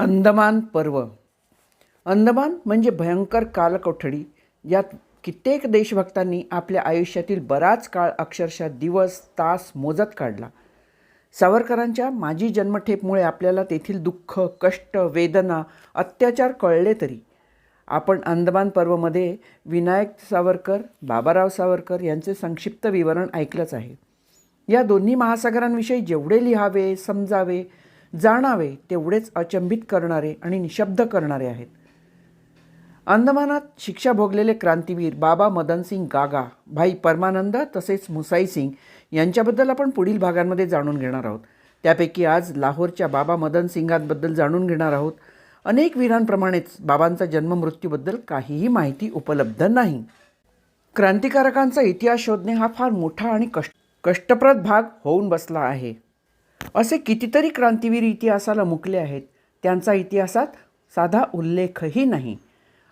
अंदमान पर्व. अंदमान म्हणजे भयंकर कालकोठडी. यात कित्येक देशभक्तांनी आपल्या आयुष्यातील बराच काळ अक्षरशः दिवस तास मोजत काढला. सावरकरांच्या माझी जन्मठेपमुळे आपल्याला तेथील दुःख, कष्ट, वेदना, अत्याचार कळले तरी आपण अंदमान पर्वमध्ये विनायक सावरकर, बाबाराव सावरकर यांचे संक्षिप्त विवरण ऐकलंच आहे. या दोन्ही महासागरांविषयी जेवढे लिहावे, समजावे, जाणावे तेवढेच अचंबित करणारे आणि निशब्द करणारे आहेत. अंदमानात शिक्षा भोगलेले क्रांतीवीर बाबा मदनसिंग गागा, भाई परमानंद तसेच मुसाईसिंग यांच्याबद्दल आपण पुढील भागांमध्ये जाणून घेणार आहोत. त्यापैकी आज लाहोरच्या बाबा मदनसिंगांबद्दल जाणून घेणार आहोत. अनेक वीरांप्रमाणेच बाबांचा जन्ममृत्यूबद्दल काहीही माहिती उपलब्ध नाही. क्रांतिकारकांचा इतिहास शोधणे हा फार मोठा आणि कष्टप्रद भाग होऊन बसला आहे. असे कितीतरी क्रांतीवीर इतिहासाला मुकले आहेत, त्यांचा इतिहासात साधा उल्लेखही नाही.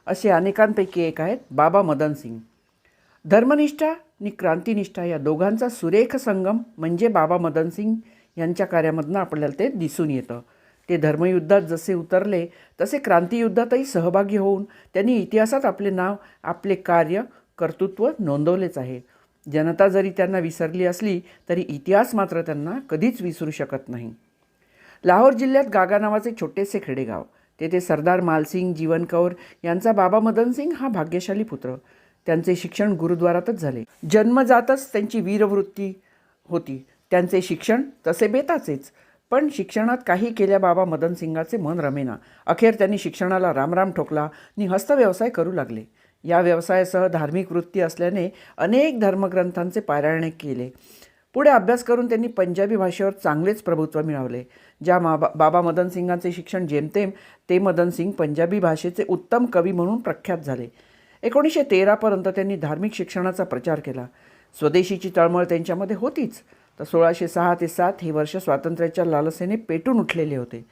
असे अनेकांपैकी एक आहेत बाबा मदनसिंग. धर्मनिष्ठा आणि क्रांतिनिष्ठा या दोघांचा सुरेख संगम म्हणजे बाबा मदनसिंग यांच्या कार्यामधनं आपल्याला ते दिसून येतं. ते धर्मयुद्धात जसे उतरले तसे क्रांतियुद्धातही सहभागी होऊन त्यांनी इतिहासात आपले नाव, आपले कार्य, कर्तृत्व नोंदवलेच आहे. जनता जरी त्यांना विसरली असली तरी इतिहास मात्र त्यांना कधीच विसरू शकत नाही. लाहोर जिल्ह्यात गागा नावाचे छोटेसे खेडेगाव. तेथे सरदार मालसिंग जीवनकौर यांचा बाबा मदनसिंग हा भाग्यशाली पुत्र. त्यांचे शिक्षण गुरुद्वारातच झाले. जन्मजातच त्यांची वीरवृत्ती होती. त्यांचे शिक्षण तसे बेताचेच, पण शिक्षणात काही केल्या बाबा मदनसिंगाचे मन रमेना. अखेर त्यांनी शिक्षणाला रामराम ठोकला आणि हस्तव्यवसाय करू लागले. या व्यवसायासह धार्मिक वृत्ती असल्याने अनेक धर्मग्रंथांचे पारायण केले. पुढे अभ्यास करून त्यांनी पंजाबी भाषेवर चांगलेच प्रभुत्व मिळवले. ज्या बाबा मदनसिंगांचे शिक्षण जेमतेम ते मदनसिंग पंजाबी भाषेचे उत्तम कवी म्हणून प्रख्यात झाले. 1913पर्यंत त्यांनी धार्मिक शिक्षणाचा प्रचार केला. स्वदेशीची तळमळ त्यांच्यामध्ये होतीच. तर 1606 ते 7 हे वर्ष स्वातंत्र्याच्या लालसेने पेटून उठलेले होते.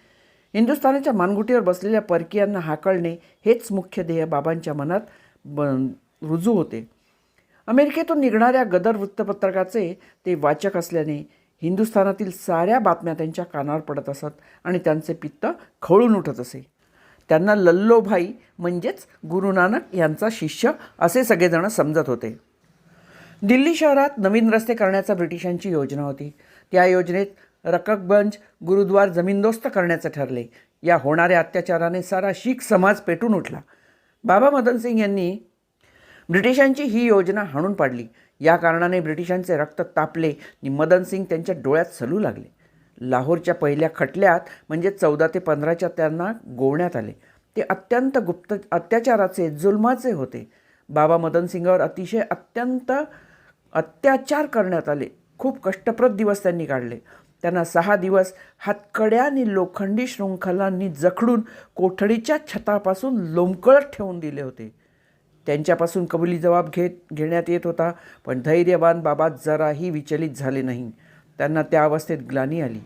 हिंदुस्थानाच्या मानगुटीवर बसलेल्या परकीयांना हाकलणे हेच मुख्य ध्येय बाबांच्या मनात रुजू होते. अमेरिकेतून निघणाऱ्या गदर वृत्तपत्रकाचे ते वाचक असल्याने हिंदुस्थानातील साऱ्या बातम्या त्यांच्या कानावर पडत असत आणि त्यांचे पित्त खवळून उठत असे. त्यांना लल्लोभाई म्हणजेच गुरु नानक यांचा शिष्य असे सगळेजण समजत होते. दिल्ली शहरात नवीन रस्ते करण्याचा ब्रिटिशांची योजना होती. त्या योजनेत रककगंज गुरुद्वार जमीनदोस्त करण्याचे ठरले. या होणाऱ्या अत्याचाराने सारा शीख समाज पेटून उठला. बाबा मदनसिंग यांनी ब्रिटिशांची ही योजना हाणून पाडली. या कारणाने ब्रिटिशांचे रक्त तापले आणि मदनसिंग त्यांच्या डोळ्यात सलू लागले. लाहोरच्या पहिल्या खटल्यात म्हणजे 14 ते 15 त्यांना गोवण्यात आले. ते अत्यंत गुप्त अत्याचाराचे, जुलमाचे होते. बाबा मदनसिंगावर अत्यंत अत्याचार करण्यात आले. खूप कष्टप्रद दिवस त्यांनी काढले. त्यांना 6 दिवस हातकड्या आणि लोखंडी शृंखलांनी जखडून कोठडीच्या छतापासून लोंबकळत ठेवून दिले होते. त्यांच्यापासून कबुली जबाब घेण्यात येत होता, पण धैर्यवान बाबा जराही विचलित झाले नाही. त्यांना त्या अवस्थेत ग्लानी आली.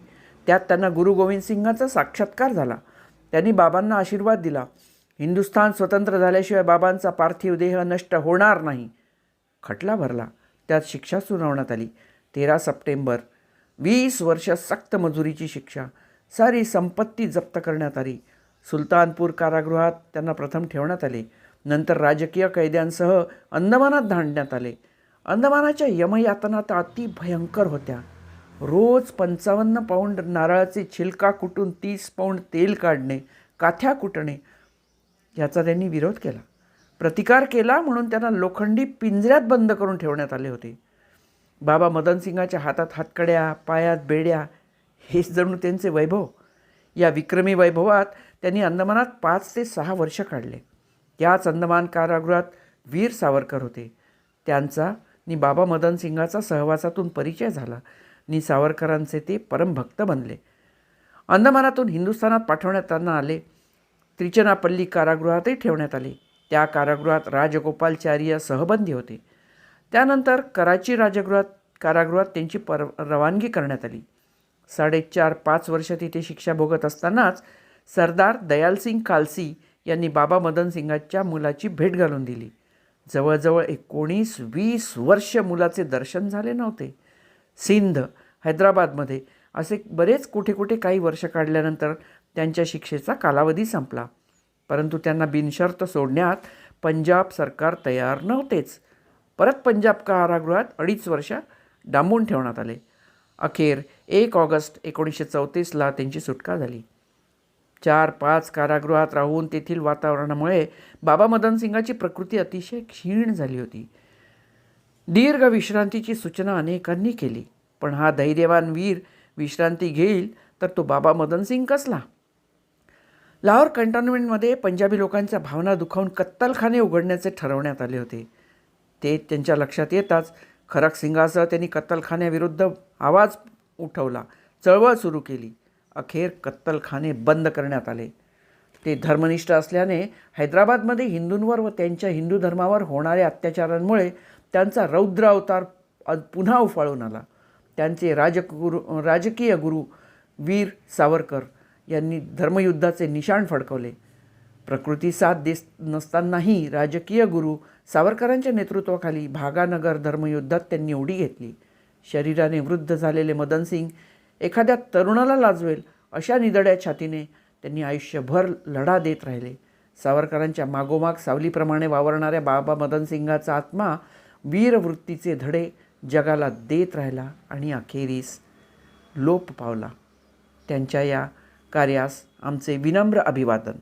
त्यात त्यांना गुरु गोविंद सिंगाचा साक्षात्कार झाला. त्यांनी बाबांना आशीर्वाद दिला. हिंदुस्थान स्वतंत्र झाल्याशिवाय बाबांचा पार्थिव देह नष्ट होणार नाही. खटला भरला. त्यात शिक्षा सुनावण्यात आली. 13 सप्टेंबर 20 वर्ष सक्त मजुरीची शिक्षा. सारी संपत्ती जप्त करण्यात आली. सुलतानपूर कारागृहात त्यांना प्रथम ठेवण्यात आले. नंतर राजकीय कैद्यांसह अंदमानात धाडण्यात आले. अंदमानाच्या यमयातना तर अति भयंकर होत्या. रोज 55 पाऊंड नारळाचे छिलका कुटून 30 पाऊंड तेल काढणे, काथ्या कुटणे याचा त्यांनी विरोध केला. प्रतिकार केला म्हणून त्यांना लोखंडी पिंजऱ्यात बंद करून ठेवण्यात आले होते. बाबा मदनसिंगाच्या हातात हातकड्या, पायात बेड्या हेच जणू त्यांचे वैभव. या विक्रमी वैभवात त्यांनी अंदमानात 5 ते 6 वर्ष काढले. याच अंदमान कारागृहात वीर सावरकर होते. त्यांचा आणि बाबा मदनसिंगाचा सहवासातून परिचय झाला आणि सावरकरांचे ते परमभक्त बनले. अंदमानातून हिंदुस्थानात पाठवण्यात त्यांना आले. त्रिचनापल्ली कारागृहातही ठेवण्यात आले. त्या कारागृहात राजगोपालचार्य सहबंदी होते. त्यानंतर कराची कारागृहात त्यांची रवानगी करण्यात आली. 4.5-5 वर्ष तिथे शिक्षा भोगत असतानाच सरदार दयालसिंग खालसी यांनी बाबा मदनसिंगाच्या मुलाची भेट घालून दिली. जवळजवळ 19-20 वर्ष मुलाचे दर्शन झाले नव्हते. सिंध, हैदराबादमध्ये असे बरेच कुठे कुठे काही वर्ष काढल्यानंतर त्यांच्या शिक्षेचा कालावधी संपला. परंतु त्यांना बिनशर्त सोडण्यात पंजाब सरकार तयार नव्हतेच. परत पंजाब कारागृहात 2.5 वर्ष डांबून ठेवण्यात आले. अखेर 1 ऑगस्ट 1934ला त्यांची सुटका झाली. 4-5 कारागृहात राहून तेथील वातावरणामुळे बाबा मदनसिंगाची प्रकृती अतिशय क्षीण झाली होती. दीर्घ विश्रांतीची सूचना अनेकांनी केली, पण हा धैर्यवान वीर विश्रांती घेईल तर तो बाबा मदनसिंग कसला? लाहोर कॅन्टॉन्मेंटमध्ये पंजाबी लोकांच्या भावना दुखावून कत्तलखाने उघडण्याचे ठरवण्यात आले होते. ते त्यांच्या लक्षात येताच खरक सिंगासह त्यांनी कत्तलखान्याविरुद्ध आवाज उठवला, चळवळ सुरू केली. अखेर कत्तलखाने बंद करण्यात आले. ते धर्मनिष्ठ असल्याने हैदराबादमध्ये हिंदूंवर व त्यांच्या हिंदू धर्मावर होणाऱ्या अत्याचारांमुळे त्यांचा रौद्र अवतार पुन्हा उफाळून आला. त्यांचे राजकीय गुरु वीर सावरकर यांनी धर्मयुद्धाचे निशाण फडकवले. प्रकृती साथ देत नसतानाही राजकीय गुरु सावरकरांच्या नेतृत्वाखाली भागानगर धर्मयुद्धात त्यांनी उडी घेतली. शरीराने वृद्ध झालेले मदनसिंग एखाद्या तरुणाला लाजवेल अशा निधड्या छातीने त्यांनी आयुष्यभर लढा देत राहिले. सावरकरांच्या मागोमाग सावलीप्रमाणे वावरणाऱ्या बाबा मदनसिंगाचा आत्मा वीरवृत्तीचे धडे जगाला देत राहिला आणि अखेरीस लोप पावला. त्यांच्या या कार्यास आमचे विनम्र अभिवादन.